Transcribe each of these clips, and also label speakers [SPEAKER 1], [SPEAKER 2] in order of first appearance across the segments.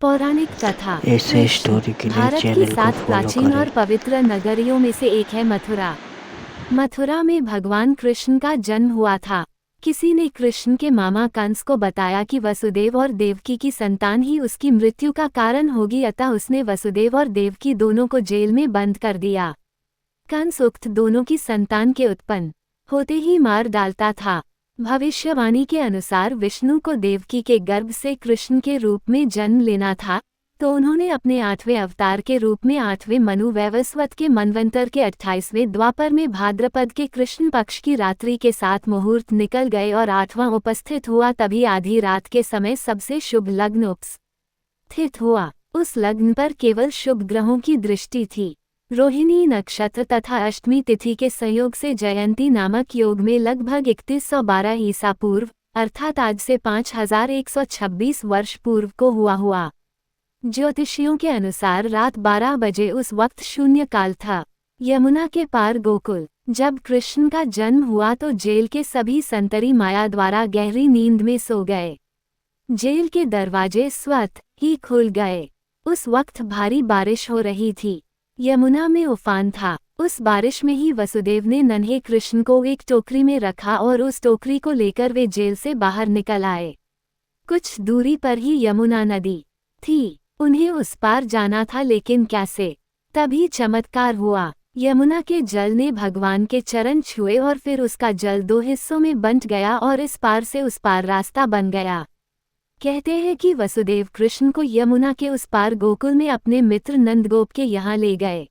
[SPEAKER 1] पौराणिक कथा।
[SPEAKER 2] ऐसे
[SPEAKER 1] कृष्ण।
[SPEAKER 2] स्टोरी के लिए
[SPEAKER 1] भारत की
[SPEAKER 2] चैनल को
[SPEAKER 1] 7
[SPEAKER 2] फॉलो
[SPEAKER 1] प्राचीन और
[SPEAKER 2] करें।
[SPEAKER 1] पवित्र नगरियों में से एक है मथुरा। मथुरा में भगवान कृष्ण का जन्म हुआ था। किसी ने कृष्ण के मामा कंस को बताया कि वसुदेव और देवकी की संतान ही उसकी मृत्यु का कारण होगी, अतः उसने वसुदेव और देवकी दोनों को जेल में बंद कर दिया। कंस उक्त दोनों की संतान के उत्पन्न होते ही मार डालता था। भविष्यवाणी के अनुसार विष्णु को देवकी के गर्भ से कृष्ण के रूप में जन्म लेना था, तो उन्होंने अपने 8वें अवतार के रूप में 8वें मनु वैवस्वत के मनवंतर के 28वें द्वापर में भाद्रपद के कृष्ण पक्ष की रात्रि के 7 मुहूर्त निकल गए और 8वां उपस्थित हुआ। तभी आधी रात के समय सबसे शुभ लग्न उपस्थित हुआ। उस लग्न पर केवल शुभ ग्रहों की दृष्टि थी। रोहिणी नक्षत्र तथा अष्टमी तिथि के संयोग से जयंती नामक योग में लगभग 3112 ईसा पूर्व अर्थात आज से 5126 वर्ष पूर्व को हुआ। ज्योतिषियों के अनुसार रात 12 बजे उस वक्त शून्य काल था। यमुना के पार गोकुल। जब कृष्ण का जन्म हुआ तो जेल के सभी संतरी माया द्वारा गहरी नींद में सो गए। जेल के दरवाजे स्वतः ही खुल गए। उस वक्त भारी बारिश हो रही थी। यमुना में उफान था। उस बारिश में ही वसुदेव ने नन्हे कृष्ण को एक टोकरी में रखा और उस टोकरी को लेकर वे जेल से बाहर निकल आए। कुछ दूरी पर ही यमुना नदी थी। उन्हें उस पार जाना था, लेकिन कैसे? तभी चमत्कार हुआ। यमुना के जल ने भगवान के चरण छुए और फिर उसका जल 2 हिस्सों में बंट गया और इस पार से उस पार रास्ता बन गया। कहते हैं कि वसुदेव कृष्ण को यमुना के उस पार गोकुल में अपने मित्र नंदगोप के यहाँ ले गए।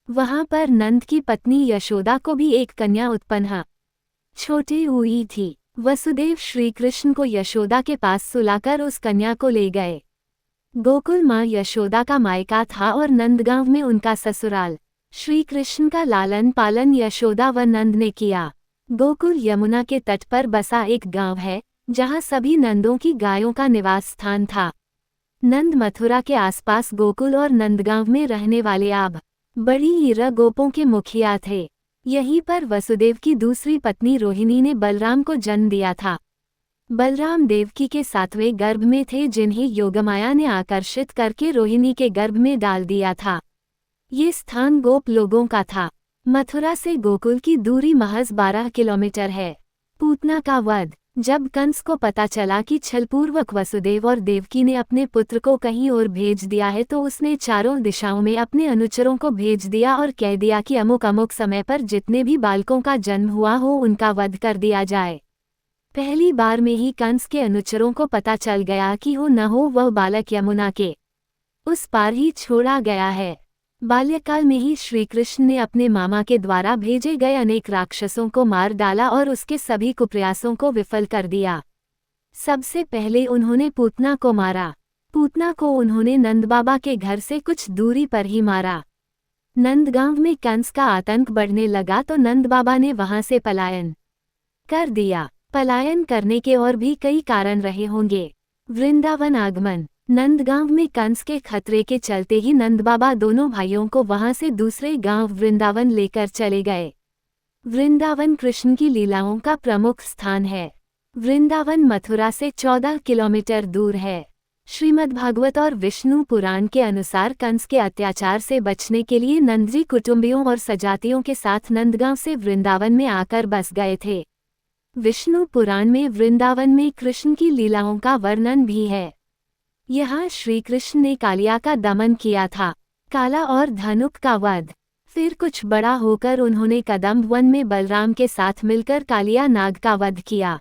[SPEAKER 1] वहां पर नंद की पत्नी यशोदा को भी एक कन्या उत्पन्न छोटी हुई थी। वसुदेव श्री कृष्ण को यशोदा के पास सुलाकर उस कन्या को ले गए। गोकुल माँ यशोदा का मायका था और नंदगांव में उनका ससुराल। श्री कृष्ण का लालन पालन यशोदा व नंद ने किया। गोकुल यमुना के तट पर बसा एक गांव है, जहां सभी नंदों की गायों का निवास स्थान था। नंद मथुरा के आसपास गोकुल और नंदगांव में रहने वाले आब बड़ी हीरा गोपों के मुखिया थे। यहीं पर वसुदेव की दूसरी पत्नी रोहिणी ने बलराम को जन्म दिया था। बलराम देवकी के 7वें गर्भ में थे, जिन्हें योगमाया ने आकर्षित करके रोहिणी के गर्भ में डाल दिया था। ये स्थान गोप लोगों का था। मथुरा से गोकुल की दूरी महज 12 किलोमीटर है। पूतना का वध। जब कंस को पता चला कि छलपूर्वक वसुदेव और देवकी ने अपने पुत्र को कहीं और भेज दिया है, तो उसने चारों दिशाओं में अपने अनुचरों को भेज दिया और कह दिया कि अमुक अमुक समय पर जितने भी बालकों का जन्म हुआ हो उनका वध कर दिया जाए। पहली बार में ही कंस के अनुचरों को पता चल गया कि हो न हो वह बालक यमुना के उस पार ही छोड़ा गया है। बाल्यकाल में ही श्री कृष्ण ने अपने मामा के द्वारा भेजे गए अनेक राक्षसों को मार डाला और उसके सभी कुप्रयासों को विफल कर दिया। सबसे पहले उन्होंने पूतना को मारा। पूतना को उन्होंने नंदबाबा के घर से कुछ दूरी पर ही मारा। नंदगांव में कंस का आतंक बढ़ने लगा तो नंदबाबा ने वहां से पलायन कर दिया। पलायन करने के और भी कई कारण रहे होंगे। वृंदावन आगमन। नंदगांव में कंस के खतरे के चलते ही नंदबाबा दोनों भाइयों को वहां से दूसरे गांव वृंदावन लेकर चले गए। वृंदावन कृष्ण की लीलाओं का प्रमुख स्थान है। वृंदावन मथुरा से 14 किलोमीटर दूर है। श्रीमद्भागवत और विष्णु पुराण के अनुसार कंस के अत्याचार से बचने के लिए नंदजी कुटुंबियों और सजातियों के साथ नंदगांव से वृंदावन में आकर बस गए थे। विष्णु पुराण में वृंदावन में कृष्ण की लीलाओं का वर्णन भी है। यहाँ श्री कृष्ण ने कालिया का दमन किया था, काला और धनुक का वध। फिर कुछ बड़ा होकर उन्होंने कदम्ब वन में बलराम के साथ मिलकर कालिया नाग का वध किया।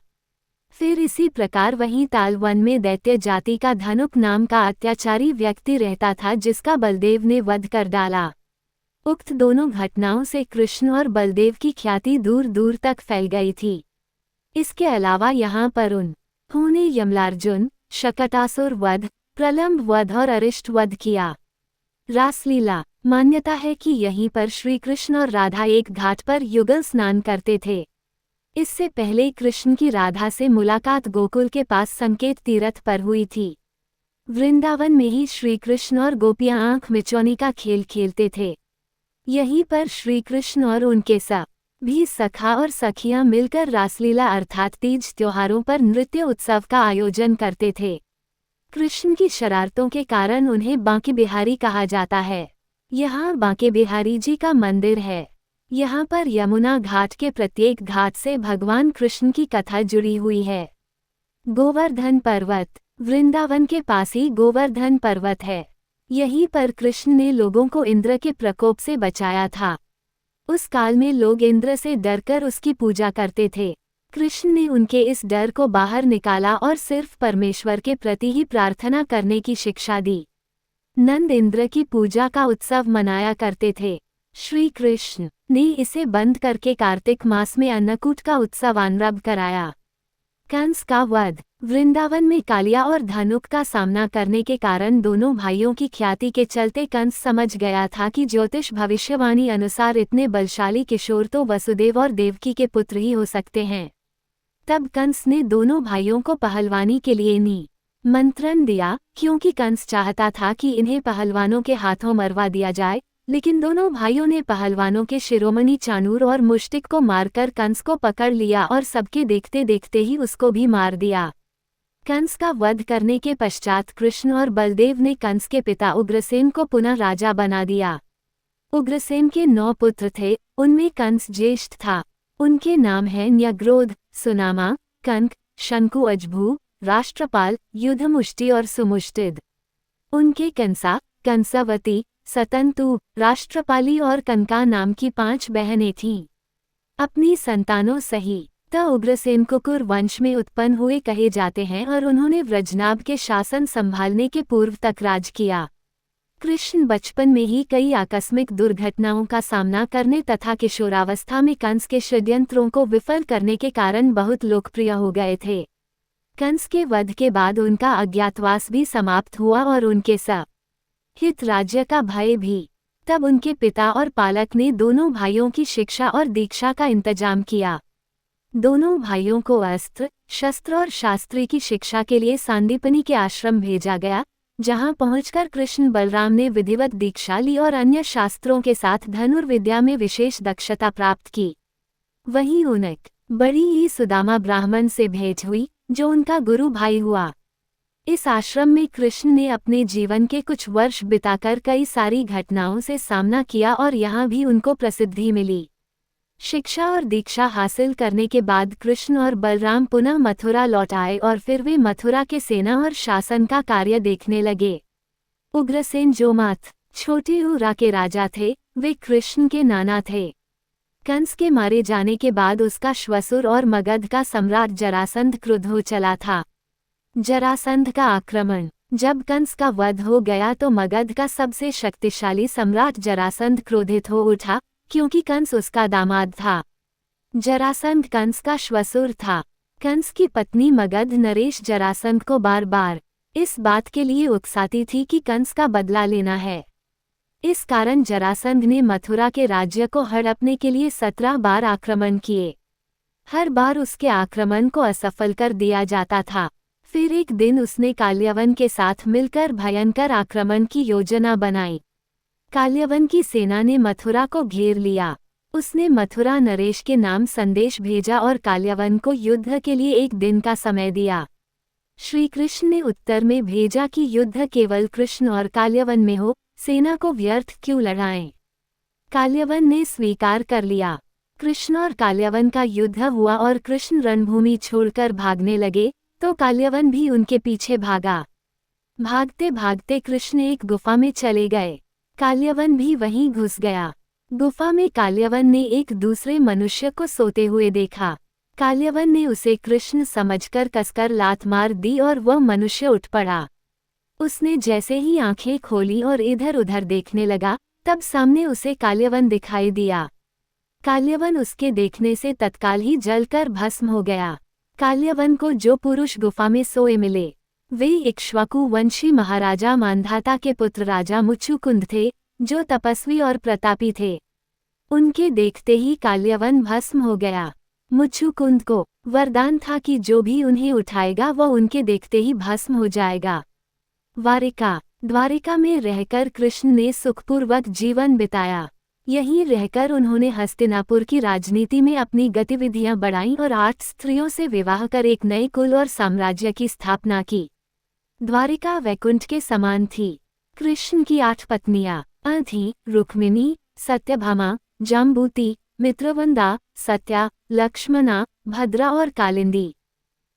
[SPEAKER 1] फिर इसी प्रकार वहीं ताल वन में दैत्य जाति का धनुक नाम का अत्याचारी व्यक्ति रहता था, जिसका बलदेव ने वध कर डाला। उक्त दोनों घटनाओं से कृष्ण और बलदेव की ख्याति दूर दूर तक फैल गई थी। इसके अलावा यहाँ पर उन्होंने यमलार्जुन, शकटासुर वध, प्रलंब वध और अरिष्ट वध किया। रासलीला। मान्यता है कि यहीं पर श्री कृष्ण और राधा एक घाट पर युगल स्नान करते थे। इससे पहले कृष्ण की राधा से मुलाकात गोकुल के पास संकेत तीर्थ पर हुई थी। वृंदावन में ही श्री कृष्ण और गोपियां आंख मिचौनी का खेल खेलते थे। यहीं पर श्री कृष्ण और उनके भी सखा और सखियां मिलकर रासलीला अर्थात तीज त्योहारों पर नृत्य उत्सव का आयोजन करते थे। कृष्ण की शरारतों के कारण उन्हें बांके बिहारी कहा जाता है। यहाँ बांके बिहारी जी का मंदिर है। यहाँ पर यमुना घाट के प्रत्येक घाट से भगवान कृष्ण की कथा जुड़ी हुई है। गोवर्धन पर्वत, वृंदावन के पास ही गोवर्धन पर्वत है। यहीं पर कृष्ण ने लोगों को इंद्र के प्रकोप से बचाया था। उस काल में लोग इंद्र से डरकर उसकी पूजा करते थे। कृष्ण ने उनके इस डर को बाहर निकाला और सिर्फ परमेश्वर के प्रति ही प्रार्थना करने की शिक्षा दी। नंद इंद्र की पूजा का उत्सव मनाया करते थे। श्री कृष्ण ने इसे बंद करके कार्तिक मास में अन्नकूट का उत्सव आरंभ कराया। कंस का वध, वृंदावन में कालिया और धनुक का सामना करने के कारण दोनों भाइयों की ख्याति के चलते कंस समझ गया था कि ज्योतिष भविष्यवाणी अनुसार इतने बलशाली किशोर तो वसुदेव और देवकी के पुत्र ही हो सकते हैं। तब कंस ने दोनों भाइयों को पहलवानी के लिए निमंत्रण दिया, क्योंकि कंस चाहता था कि इन्हें पहलवानों के हाथों मरवा दिया जाए, लेकिन दोनों भाइयों ने पहलवानों के शिरोमणि चाणूर और मुष्टिक को मारकर कंस को पकड़ लिया और सबके देखते देखते ही उसको भी मार दिया। कंस का वध करने के पश्चात कृष्ण और बलदेव ने कंस के पिता उग्रसेन को पुनः राजा बना दिया। उग्रसेन के 9 पुत्र थे, उनमें कंस ज्येष्ठ था। उनके नाम हैं न्यग्रोध, सुनामा, कंक, शंकु अजभू, राष्ट्रपाल, युद्धमुष्टि और सुमुष्टिद। उनके कंसा, कंसवती, सतंतु, राष्ट्रपाली और कनका नाम की 5 बहनें थीं। अपनी संतानों सहित उग्रसेन कुकुर वंश में उत्पन्न हुए कहे जाते हैं और उन्होंने व्रजनाभ के शासन संभालने के पूर्व तक राज किया। कृष्ण बचपन में ही कई आकस्मिक दुर्घटनाओं का सामना करने तथा किशोरावस्था में कंस के षड्यंत्रों को विफल करने के कारण बहुत लोकप्रिय हो गए थे। कंस के वध के बाद उनका अज्ञातवास भी समाप्त हुआ और उनके हित राज्य का भय भी। तब उनके पिता और पालक ने दोनों भाइयों की शिक्षा और दीक्षा का इंतजाम किया। दोनों भाइयों को अस्त्र, शस्त्र और शास्त्री की शिक्षा के लिए सांदीपनि के आश्रम भेजा गया, जहां पहुंचकर कृष्ण बलराम ने विधिवत दीक्षा ली और अन्य शास्त्रों के साथ धनुर्विद्या में विशेष दक्षता प्राप्त की। वहीं उनक बड़ी ही सुदामा ब्राह्मण से भेंट हुई, जो उनका गुरु भाई हुआ। इस आश्रम में कृष्ण ने अपने जीवन के कुछ वर्ष बिताकर कई सारी घटनाओं से सामना किया और यहाँ भी उनको प्रसिद्धि मिली। शिक्षा और दीक्षा हासिल करने के बाद कृष्ण और बलराम पुनः मथुरा लौट आए और फिर वे मथुरा के सेना और शासन का कार्य देखने लगे। उग्रसेन जो छोटे उरा के राजा थे, वे कृष्ण के नाना थे। कंस के मारे जाने के बाद उसका श्वसुर और मगध का सम्राट जरासंध क्रुद्ध हो चला था। जरासंध का आक्रमण, जब कंस का वध हो गया तो मगध का सबसे शक्तिशाली सम्राट जरासंध क्रोधित हो उठा, क्योंकि कंस उसका दामाद था। जरासंध कंस का श्वसुर था। कंस की पत्नी मगध नरेश जरासंध को बार बार इस बात के लिए उकसाती थी कि कंस का बदला लेना है। इस कारण जरासंध ने मथुरा के राज्य को हड़पने के लिए 17 बार आक्रमण किए। हर बार उसके आक्रमण को असफल कर दिया जाता था। फिर एक दिन उसने काल्यवन के साथ मिलकर भयंकर आक्रमण की योजना बनाई। काल्यवन की सेना ने मथुरा को घेर लिया। उसने मथुरा नरेश के नाम संदेश भेजा और काल्यवन को युद्ध के लिए 1 दिन का समय दिया। श्री कृष्ण ने उत्तर में भेजा कि युद्ध केवल कृष्ण और काल्यवन में हो, सेना को व्यर्थ क्यों लड़ाएं। काल्यवन ने स्वीकार कर लिया। कृष्ण और काल्यवन का युद्ध हुआ और कृष्ण रणभूमि छोड़कर भागने लगे, तो काल्यवन भी उनके पीछे भागा। भागते भागते कृष्ण एक गुफा में चले गए। काल्यवन भी वहीं घुस गया। गुफा में काल्यवन ने एक दूसरे मनुष्य को सोते हुए देखा। काल्यवन ने उसे कृष्ण समझकर कसकर लात मार दी और वह मनुष्य उठ पड़ा। उसने जैसे ही आंखें खोली और इधर उधर देखने लगा, तब सामने उसे काल्यवन दिखाई दिया। काल्यवन उसके देखने से तत्काल ही जलकर भस्म हो गया। काल्यवन को जो पुरुष गुफा में सोए मिले, वे इक्ष्वाकु वंशी महाराजा मांधाता के पुत्र राजा मुचुकुंद थे, जो तपस्वी और प्रतापी थे। उनके देखते ही काल्यवन भस्म हो गया। मुचुकुंद को वरदान था कि जो भी उन्हें उठाएगा वह उनके देखते ही भस्म हो जाएगा। द्वारिका में रहकर कृष्ण ने सुखपूर्वक जीवन बिताया। यहीं रहकर उन्होंने हस्तिनापुर की राजनीति में अपनी गतिविधियां बढ़ाईं और 8 स्त्रियों से विवाह कर एक नए कुल और साम्राज्य की स्थापना की। द्वारिका वैकुंठ के समान थी। कृष्ण की 8 पत्नियां थीं, रुक्मिणी, सत्यभामा, जाम्बूति, मित्रवंदा, सत्या, लक्ष्मणा, भद्रा और कालिंदी।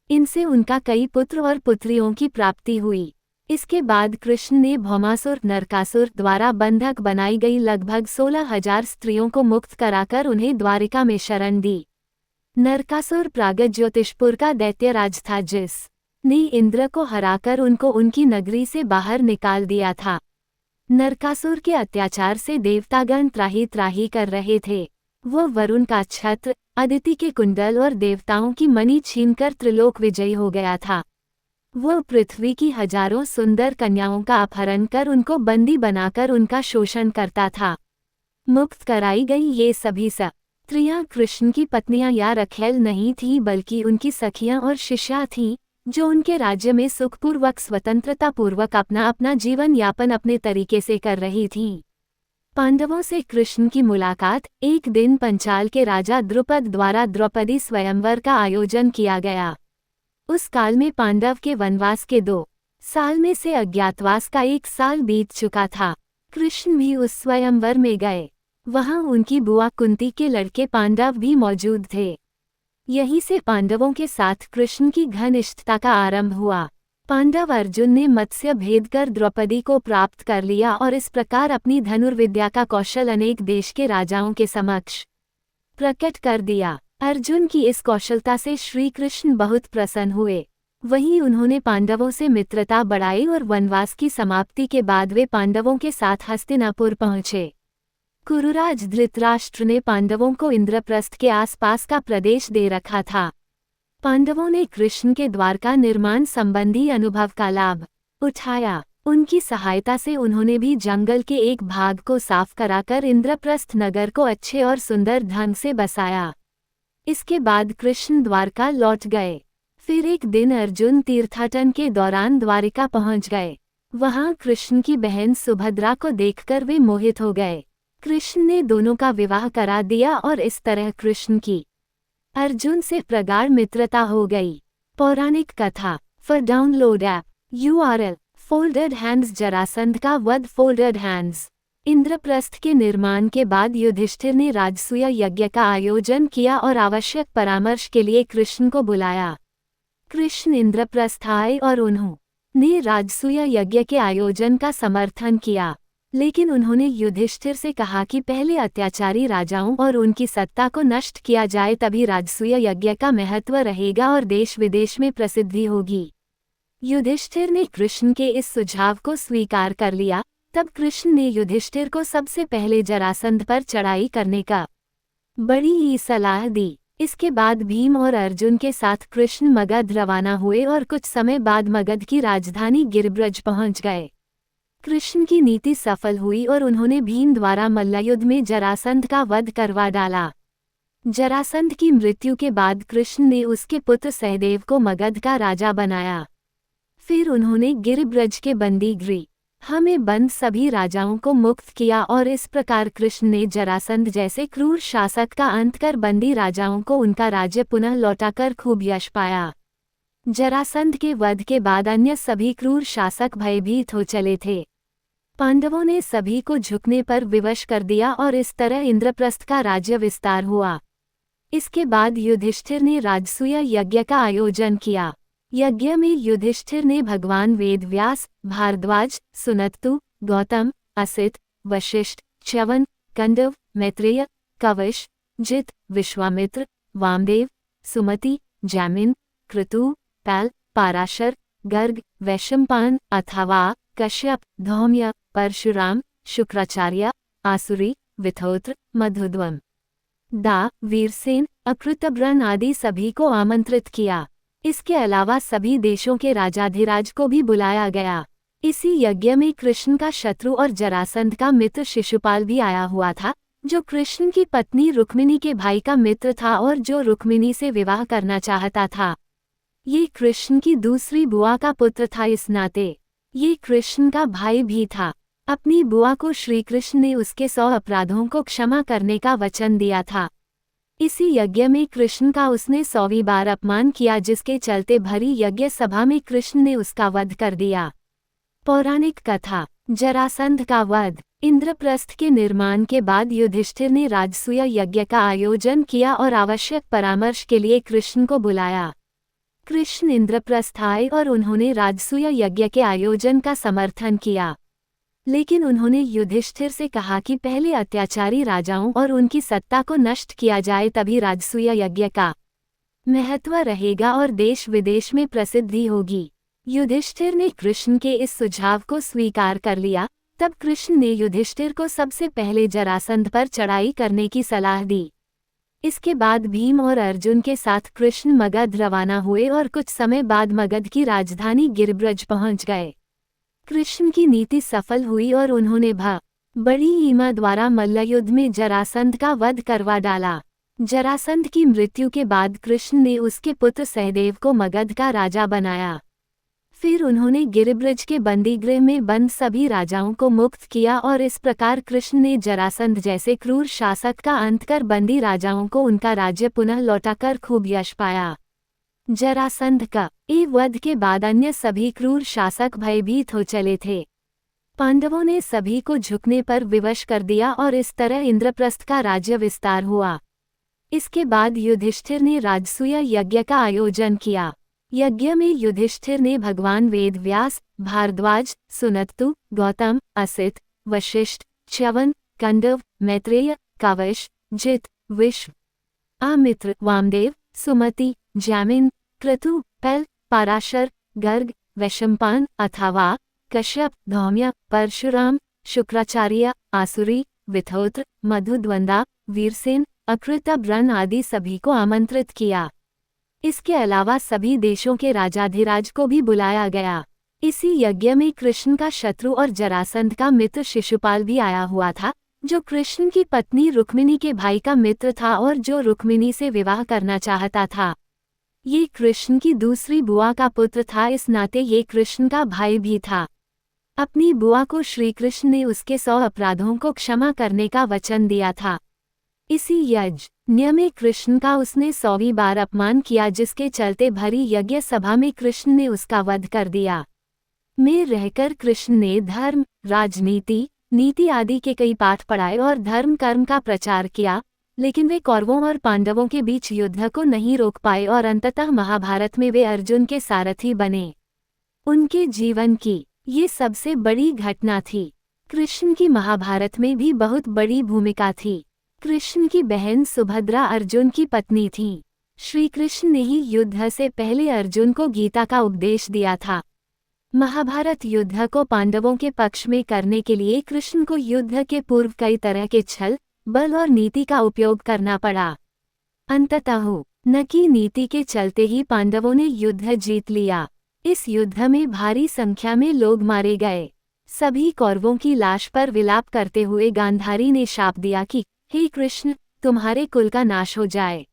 [SPEAKER 1] इनसे उनका कई पुत्र और पुत्रियों की प्राप्ति हुई। इसके बाद कृष्ण ने भौमासुर नरकासुर द्वारा बंधक बनाई गई लगभग 16,000 स्त्रियों को मुक्त कराकर उन्हें द्वारिका में शरण दी। नरकासुर प्रागत ज्योतिषपुर का दैत्यराज था, जिस ने इंद्र को हराकर उनको उनकी नगरी से बाहर निकाल दिया था। नरकासुर के अत्याचार से देवतागण त्राही त्राही कर रहे थे। वो वरुण का छत्र, अदिति के कुंडल और देवताओं की मणि छीनकर त्रिलोक विजयी हो गया था। वो पृथ्वी की हजारों सुंदर कन्याओं का अपहरण कर उनको बंदी बनाकर उनका शोषण करता था। मुक्त कराई गई ये सभी स्त्रियां कृष्ण की पत्नियां या रखैल नहीं थीं, बल्कि उनकी सखियां और शिष्या थीं, जो उनके राज्य में सुखपूर्वक स्वतंत्रतापूर्वक अपना अपना जीवन यापन अपने तरीके से कर रही थीं। पांडवों से कृष्ण की मुलाकात। एक दिन पंचाल के राजा द्रुपद द्वारा द्रौपदी स्वयंवर का आयोजन किया गया। उस काल में पांडव के वनवास के 2 साल में से अज्ञातवास का 1 साल बीत चुका था। कृष्ण भी उस स्वयंवर में गए। वहां उनकी बुआ कुंती के लड़के पांडव भी मौजूद थे। यहीं से पांडवों के साथ कृष्ण की घनिष्ठता का आरंभ हुआ। पांडव अर्जुन ने मत्स्य भेद कर द्रौपदी को प्राप्त कर लिया और इस प्रकार अपनी धनुर्विद्या का कौशल अनेक देश के राजाओं के समक्ष प्रकट कर दिया। अर्जुन की इस कौशलता से श्री कृष्ण बहुत प्रसन्न हुए। वहीं उन्होंने पांडवों से मित्रता बढ़ाई और वनवास की समाप्ति के बाद वे पांडवों के साथ हस्तिनापुर पहुंचे। कुरुराज धृतराष्ट्र ने पांडवों को इंद्रप्रस्थ के आसपास का प्रदेश दे रखा था। पांडवों ने कृष्ण के द्वारका निर्माण संबंधी अनुभव का लाभ उठाया। उनकी सहायता से उन्होंने भी जंगल के एक भाग को साफ कराकर इंद्रप्रस्थ नगर को अच्छे और सुंदर ढंग से बसाया। इसके बाद कृष्ण द्वारका लौट गए। फिर एक दिन अर्जुन तीर्थाटन के दौरान द्वारिका पहुंच गए। वहां कृष्ण की बहन सुभद्रा को देखकर वे मोहित हो गए। कृष्ण ने दोनों का विवाह करा दिया और इस तरह कृष्ण की अर्जुन से प्रगाढ़ मित्रता हो गई। पौराणिक कथा। For download app URL folded hands. Jarasandh का वध। Folded hands. इंद्रप्रस्थ के निर्माण के बाद युधिष्ठिर ने राजसूय यज्ञ का आयोजन किया और आवश्यक परामर्श के लिए कृष्ण को बुलाया। कृष्ण इंद्रप्रस्थ आए और उन्होंने राजसूय यज्ञ के आयोजन का समर्थन किया, लेकिन उन्होंने युधिष्ठिर से कहा कि पहले अत्याचारी राजाओं और उनकी सत्ता को नष्ट किया जाए, तभी राजसूय यज्ञ का महत्व रहेगा और देश विदेश में प्रसिद्धि होगी। युधिष्ठिर ने कृष्ण के इस सुझाव को स्वीकार कर लिया। तब कृष्ण ने युधिष्ठिर को सबसे पहले जरासंध पर चढ़ाई करने का बड़ी ही सलाह दी। इसके बाद भीम और अर्जुन के साथ कृष्ण मगध रवाना हुए और कुछ समय बाद मगध की राजधानी गिरिब्रज पहुंच गए। कृष्ण की नीति सफल हुई और उन्होंने भीम द्वारा मल्लयुद्ध में जरासंध का वध करवा डाला। जरासंध की मृत्यु के बाद कृष्ण ने उसके पुत्र सहदेव को मगध का राजा बनाया। फिर उन्होंने गिरिब्रज के बंदी गृह में बंद सभी राजाओं को मुक्त किया और इस प्रकार कृष्ण ने जरासंध जैसे क्रूर शासक का अंत कर बंदी राजाओं को उनका राज्य पुनः लौटाकर खूब यश पाया। जरासंध के वध के बाद अन्य सभी क्रूर शासक भयभीत हो चले थे। पांडवों ने सभी को झुकने पर विवश कर दिया और इस तरह इंद्रप्रस्थ का राज्य विस्तार हुआ। इसके बाद युधिष्ठिर ने राजसूय यज्ञ का आयोजन किया। यज्ञ में युधिष्ठिर ने भगवान वेदव्यास, भारद्वाज, सुनत्तु, गौतम, असित, वशिष्ठ, च्यवन, कंडव, मैत्रेय, कवश, जित, विश्वामित्र, वामदेव, सुमति, जैमिन, क्रतु, पैल, पाराशर, गर्ग, वैशंपायन, अथवा, कश्यप, धौम्य, परशुराम, शुक्राचार्य, आसुरी, विथोत्र, मधुद्वम, दा, वीरसेन, अकृतब्रन आदि सभी को आमंत्रित किया। इसके अलावा सभी देशों के राजाधिराज को भी बुलाया गया। इसी यज्ञ में कृष्ण का शत्रु और जरासंध का मित्र शिशुपाल भी आया हुआ था, जो कृष्ण की पत्नी रुक्मिणी के भाई का मित्र था और जो रुक्मिणी से विवाह करना चाहता था। ये कृष्ण की दूसरी बुआ का पुत्र था, इस नाते ये कृष्ण का भाई भी था। अपनी बुआ को श्री कृष्ण ने उसके 100 अपराधों को क्षमा करने का वचन दिया था। इसी यज्ञ में कृष्ण का उसने 100वीं बार अपमान किया, जिसके चलते भरी यज्ञ सभा में कृष्ण ने उसका वध कर दिया। पौराणिक कथा, जरासंध का वध। इंद्रप्रस्थ के निर्माण के बाद युधिष्ठिर ने राजसूय यज्ञ का आयोजन किया और आवश्यक परामर्श के लिए कृष्ण को बुलाया। कृष्ण इंद्रप्रस्थ आए और उन्होंने राजसूय यज्ञ के आयोजन का समर्थन किया, लेकिन उन्होंने युधिष्ठिर से कहा कि पहले अत्याचारी राजाओं और उनकी सत्ता को नष्ट किया जाए, तभी राजसूय यज्ञ का महत्व रहेगा और देश विदेश में प्रसिद्धि होगी। युधिष्ठिर ने कृष्ण के इस सुझाव को स्वीकार कर लिया। तब कृष्ण ने युधिष्ठिर को सबसे पहले जरासंध पर चढ़ाई करने की सलाह दी। इसके बाद भीम और अर्जुन के साथ कृष्ण मगध रवाना हुए और कुछ समय बाद मगध की राजधानी गिरिब्रज पहुंच गए। कृष्ण की नीति सफल हुई और उन्होंने बड़ी हिमा द्वारा मल्लयुद्ध में जरासंध का वध करवा डाला। जरासंध की मृत्यु के बाद कृष्ण ने उसके पुत्र सहदेव को मगध का राजा बनाया। फिर उन्होंने गिरिब्रज के बंदीगृह में बंद सभी राजाओं को मुक्त किया और इस प्रकार कृष्ण ने जरासंध जैसे क्रूर शासक का अंत कर बंदी राजाओं को उनका राज्य पुनः लौटाकर खूब यश पाया। जरासंध का वध के बाद अन्य सभी क्रूर शासक भयभीत हो चले थे। पांडवों ने सभी को झुकने पर विवश कर दिया और इस तरह इंद्रप्रस्थ का राज्य विस्तार हुआ। इसके बाद युधिष्ठिर ने राजसूय यज्ञ का आयोजन किया। यज्ञ में युधिष्ठिर ने भगवान वेद व्यास, भारद्वाज, सुनत्तु, गौतम, असित, वशिष्ठ, च्यवन, कंडव, मैत्रेय, कावश, जित, विश्व, आमित्र, वामदेव, सुमति, जामिन, क्रतु, पल, पाराशर, गर्ग, वैशंपायन, अथावा, कश्यप, धौम्य, परशुराम, शुक्राचार्य, आसुरी, विथोत्र, मधुद्वंदा, वीरसेन, अकृतब्रन आदि सभी को आमंत्रित किया। इसके अलावा सभी देशों के राजाधिराज को भी बुलाया गया। इसी यज्ञ में कृष्ण का शत्रु और जरासंध का मित्र शिशुपाल भी आया हुआ था, जो कृष्ण की पत्नी रुक्मिणी के भाई का मित्र था और जो रुक्मिणी से विवाह करना चाहता था। ये कृष्ण की दूसरी बुआ का पुत्र था, इस नाते ये कृष्ण का भाई भी था। अपनी बुआ को श्रीकृष्ण ने उसके 100 अपराधों को क्षमा करने का वचन दिया था। इसी यज्ञ में कृष्ण का उसने 100वीं बार अपमान किया, जिसके चलते भरी यज्ञ सभा में कृष्ण ने उसका वध कर दिया। में रहकर कृष्ण ने धर्म, राजनीति, नीति आदि के कई पाठ पढ़ाए और धर्म कर्म का प्रचार किया, लेकिन वे कौरवों और पांडवों के बीच युद्ध को नहीं रोक पाए और अंततः महाभारत में वे अर्जुन के सारथी बने। उनके जीवन की ये सबसे बड़ी घटना थी। कृष्ण की महाभारत में भी बहुत बड़ी भूमिका थी। कृष्ण की बहन सुभद्रा अर्जुन की पत्नी थी। श्री कृष्ण ने ही युद्ध से पहले अर्जुन को गीता का उपदेश दिया था। महाभारत युद्ध को पांडवों के पक्ष में करने के लिए कृष्ण को युद्ध के पूर्व कई तरह के छल, बल और नीति का उपयोग करना पड़ा। अंततः न की नीति के चलते ही पांडवों ने युद्ध जीत लिया। इस युद्ध में भारी संख्या में लोग मारे गए। सभी कौरवों की लाश पर विलाप करते हुए गांधारी ने शाप दिया कि हे कृष्ण, तुम्हारे कुल का नाश हो जाए।